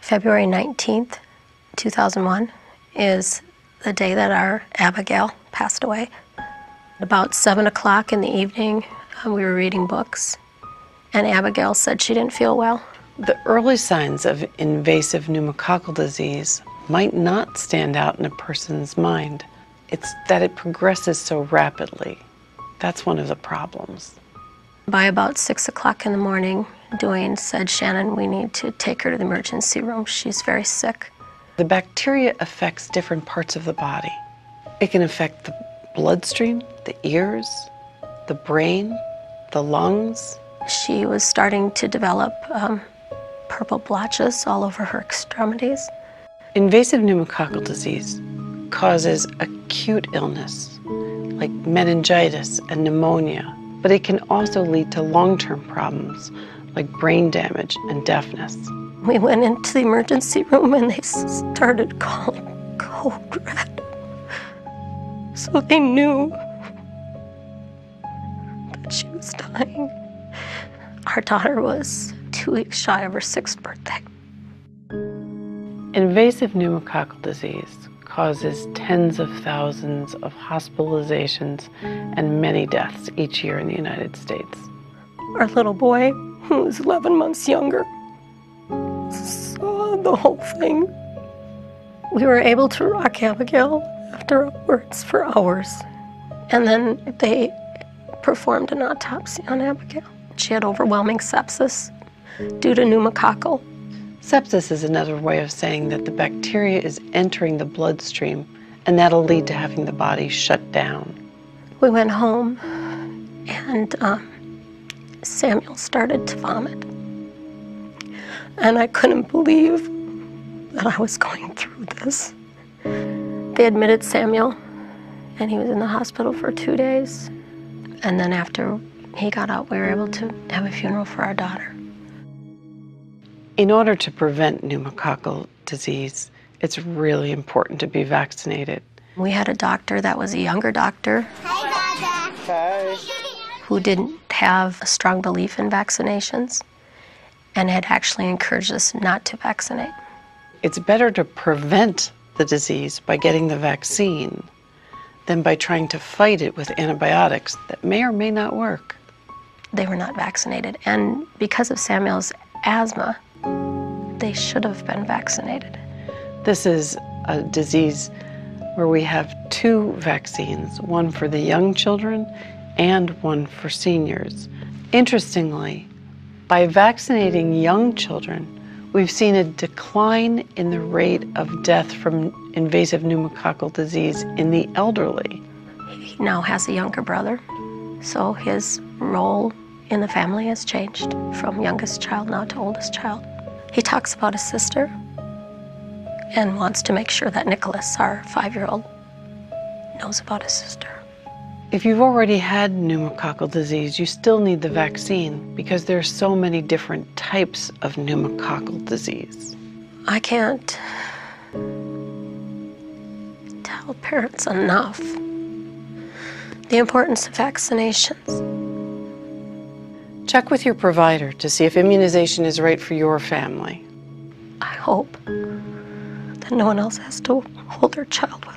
February 19th, 2001 is the day that our Abigail passed away. About 7 o'clock in the evening, we were reading books, and Abigail said she didn't feel well. The early signs of invasive pneumococcal disease might not stand out in a person's mind. It's that it progresses so rapidly. That's one of the problems. By about 6 o'clock in the morning, Dwayne said, "Shannon, we need to take her to the emergency room. She's very sick." The bacteria affects different parts of the body. It can affect the bloodstream, the ears, the brain, the lungs. She was starting to develop purple blotches all over her extremities. Invasive pneumococcal disease causes acute illness, like meningitis and pneumonia, but it can also lead to long-term problems, like brain damage and deafness. We went into the emergency room and they started calling code red. So they knew that she was dying. Our daughter was 2 weeks shy of her 6th birthday. Invasive pneumococcal disease causes tens of thousands of hospitalizations and many deaths each year in the United States. Our little boy, who was 11 months younger, saw the whole thing. We were able to rock Abigail afterwards for hours, and then they performed an autopsy on Abigail. She had overwhelming sepsis due to pneumococcal. Sepsis is another way of saying that the bacteria is entering the bloodstream, and that'll lead to having the body shut down. We went home, and Samuel started to vomit. And I couldn't believe that I was going through this. They admitted Samuel, and he was in the hospital for 2 days. And then after he got out, we were able to have a funeral for our daughter. In order to prevent pneumococcal disease, it's really important to be vaccinated. We had a doctor that was a younger doctor. Hi, Dada. Hi. Who didn't have a strong belief in vaccinations and had actually encouraged us not to vaccinate. It's better to prevent the disease by getting the vaccine than by trying to fight it with antibiotics that may or may not work. They were not vaccinated, and because of Samuel's asthma, they should have been vaccinated. This is a disease where we have 2 vaccines, one for the young children and one for seniors. Interestingly, by vaccinating young children, we've seen a decline in the rate of death from invasive pneumococcal disease in the elderly. He now has a younger brother, so his role in the family has changed from youngest child now to oldest child. He talks about his sister and wants to make sure that Nicholas, our 5-year-old, knows about his sister. If you've already had pneumococcal disease, you still need the vaccine because there are so many different types of pneumococcal disease. I can't tell parents enough the importance of vaccinations. Check with your provider to see if immunization is right for your family. I hope that no one else has to hold their child with